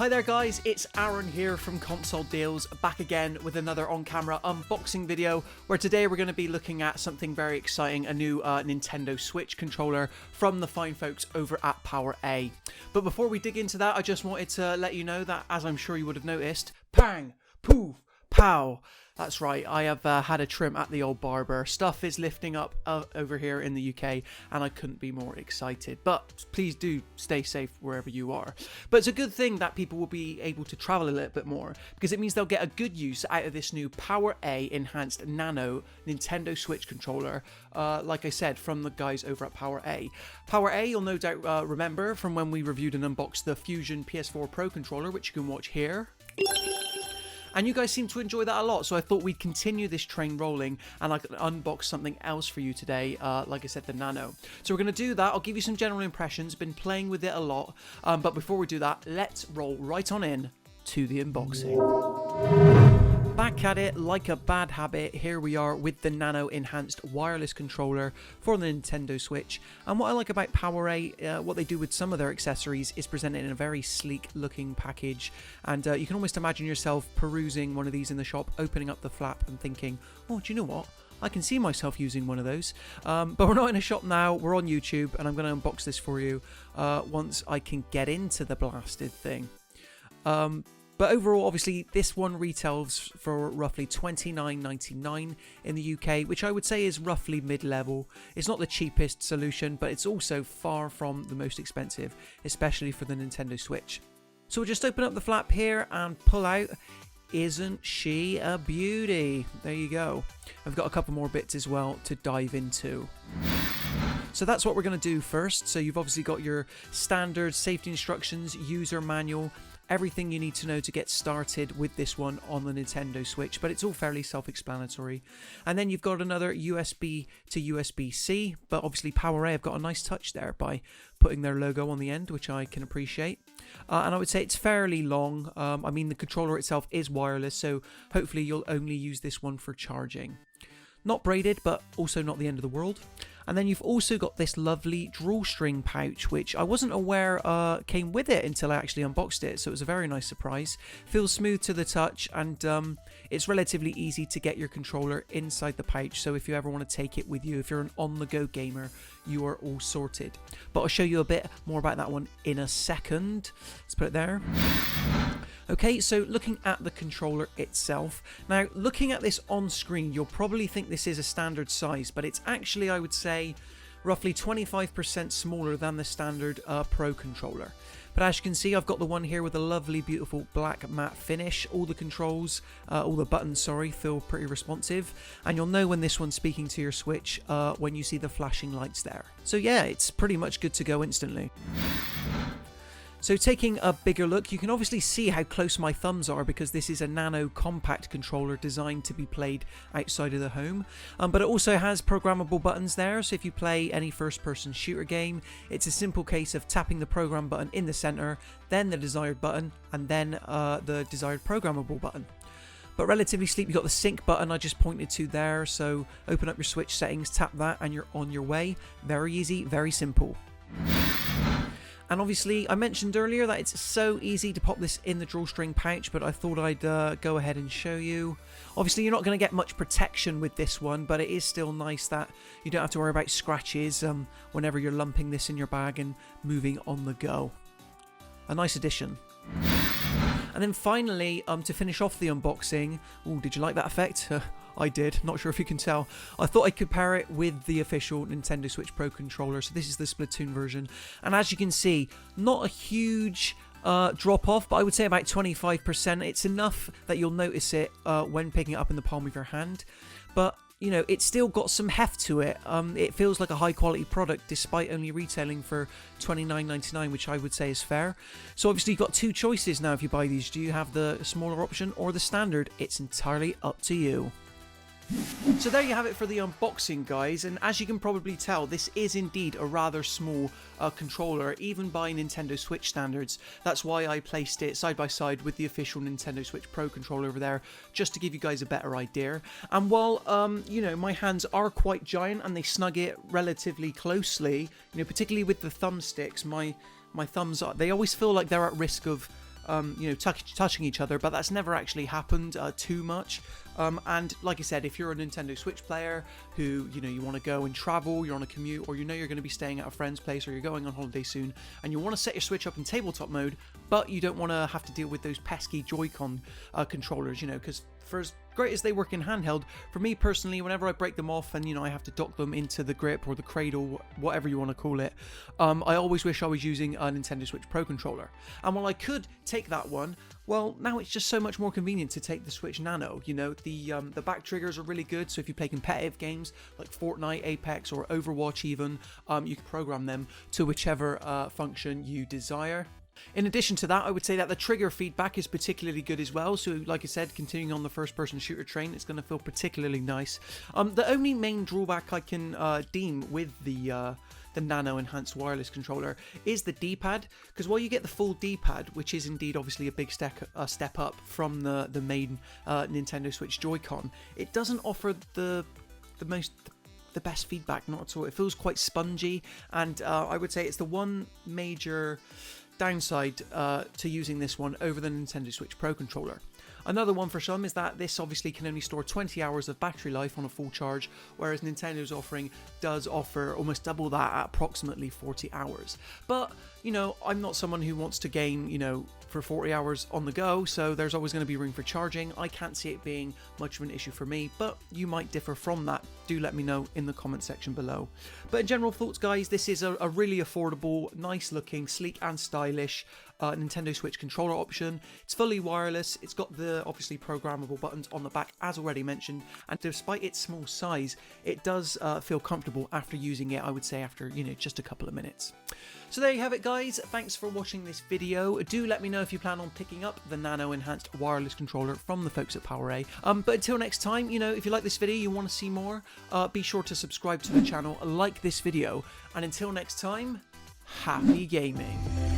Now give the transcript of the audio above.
Hi there guys, it's Aaron here from Console Deals, back again with another on-camera unboxing video, where today we're going to be looking at something very exciting, a new Nintendo Switch controller from the fine folks over at PowerA. But before we dig into that, I just wanted to let you know that, as I'm sure you would have noticed, pang, poof, pow. That's right, I have had a trim at the old barber. Stuff is lifting up over here in the UK, and I couldn't be more excited. But please do stay safe wherever you are. But it's a good thing that people will be able to travel a little bit more, because it means they'll get a good use out of this new PowerA Enhanced Nano Nintendo Switch controller, like I said, from the guys over at PowerA. PowerA, you'll no doubt remember from when we reviewed and unboxed the Fusion PS4 Pro controller, which you can watch here. And you guys seem to enjoy that a lot, so I thought we'd continue this train rolling and I could unbox something else for you today, like I said, the Nano. So we're going to do that. I'll give you some general impressions, been playing with it a lot, but before we do that, let's roll right on in to the unboxing. Back at it like a bad habit, here we are with the Nano Enhanced Wireless controller for the Nintendo Switch. And what I like about PowerA, what they do with some of their accessories, is presented in a very sleek looking package. And you can almost imagine yourself perusing one of these in the shop, opening up the flap and thinking, oh, do you know what? I can see myself using one of those. But we're not in a shop now, we're on YouTube, and I'm going to unbox this for you once I can get into the blasted thing. But overall, obviously, this one retails for roughly $29.99 in the UK, which I would say is roughly mid-level. It's not the cheapest solution, but it's also far from the most expensive, especially for the Nintendo Switch. So we'll just open up the flap here and pull out. Isn't she a beauty? There you go. I've got a couple more bits as well to dive into. So that's what we're going to do first. So you've obviously got your standard safety instructions, user manual, everything you need to know to get started with this one on the Nintendo Switch, but it's all fairly self-explanatory. And then you've got another USB to USB-C, but obviously PowerA have got a nice touch there by putting their logo on the end, which I can appreciate. And I would say it's fairly long. I mean, the controller itself is wireless, so hopefully you'll only use this one for charging. Not braided, but also not the end of the world. And then you've also got this lovely drawstring pouch, which I wasn't aware came with it until I actually unboxed it. So it was a very nice surprise. Feels smooth to the touch, and it's relatively easy to get your controller inside the pouch. So if you ever want to take it with you, if you're an on-the-go gamer, you are all sorted. But I'll show you a bit more about that one in a second. Let's put it there. Okay, so looking at the controller itself. Now, looking at this on screen, you'll probably think this is a standard size, but it's actually, I would say, roughly 25% smaller than the standard Pro controller. But as you can see, I've got the one here with a lovely, beautiful black matte finish. All the controls, all the buttons, sorry, feel pretty responsive. And you'll know when this one's speaking to your Switch when you see the flashing lights there. So yeah, it's pretty much good to go instantly. So taking a bigger look, you can obviously see how close my thumbs are, because this is a nano compact controller designed to be played outside of the home. But it also has programmable buttons there, so if you play any first-person shooter game, it's a simple case of tapping the program button in the center, then the desired button, and then the desired programmable button. But relatively sleek, you've got the sync button I just pointed to there, so open up your Switch settings, tap that, and you're on your way. Very easy, very simple. And obviously, I mentioned earlier that it's so easy to pop this in the drawstring pouch, but I thought I'd go ahead and show you. Obviously, you're not going to get much protection with this one, but it is still nice that you don't have to worry about scratches whenever you're lumping this in your bag and moving on the go. A nice addition. And then finally, to finish off the unboxing, oh, did you like that effect? I did, not sure if you can tell. I thought I'd compare it with the official Nintendo Switch Pro controller. So this is the Splatoon version. And as you can see, not a huge drop off, but I would say about 25%. It's enough that you'll notice it when picking it up in the palm of your hand. But you know, it's still got some heft to it. It feels like a high quality product despite only retailing for $29.99, which I would say is fair. So obviously you've got two choices now if you buy these. Do you have the smaller option or the standard? It's entirely up to you. So there you have it for the unboxing, guys, and as you can probably tell, this is indeed a rather small controller, even by Nintendo Switch standards. That's why I placed it side by side with the official Nintendo Switch Pro controller over there, just to give you guys a better idea. And while, you know, my hands are quite giant and they snug it relatively closely, you know, particularly with the thumbsticks, my thumbs, they always feel like they're at risk of touching each other, but that's never actually happened too much. And like I said, if you're a Nintendo Switch player who, you want to go and travel, you're on a commute, or you're going to be staying at a friend's place, or you're going on holiday soon, and you want to set your Switch up in tabletop mode, but you don't want to have to deal with those pesky Joy-Con controllers, because for as great as they work in handheld, for me personally, whenever I break them off and I have to dock them into the grip or the cradle, whatever you want to call it, I always wish I was using a Nintendo Switch Pro controller. And while I could take that one, well, now it's just so much more convenient to take the Switch Nano. The back triggers are really good, so if you play competitive games like Fortnite, Apex, or Overwatch even, you can program them to whichever function you desire. In addition to that, I would say that the trigger feedback is particularly good as well. So like I said, continuing on the first-person shooter train, it's going to feel particularly nice. The only main drawback I can deem with the Nano Enhanced Wireless controller is the D-pad, because while you get the full D-pad, which is indeed obviously a big step up from the main Nintendo Switch Joy-Con, it doesn't offer the best feedback, not at all. It feels quite spongy, and I would say it's the one major downside to using this one over the Nintendo Switch Pro controller. Another one for some is that this obviously can only store 20 hours of battery life on a full charge, whereas Nintendo's offering does offer almost double that at approximately 40 hours. But, I'm not someone who wants to game, for 40 hours on the go, so there's always going to be room for charging. I can't see it being much of an issue for me, but you might differ from that. Do let me know in the comment section below. But in general thoughts, guys, this is a really affordable, nice looking, sleek and stylish Nintendo Switch controller option. It's fully wireless, it's got the obviously programmable buttons on the back as already mentioned, and despite its small size, it does feel comfortable after using it, I would say after just a couple of minutes. So there you have it, guys. Thanks for watching this video. Do let me know if you plan on picking up the Nano Enhanced Wireless controller from the folks at PowerA. But until next time, if you like this video, you want to see more, be sure to subscribe to the channel, like this video, and until next time, happy gaming.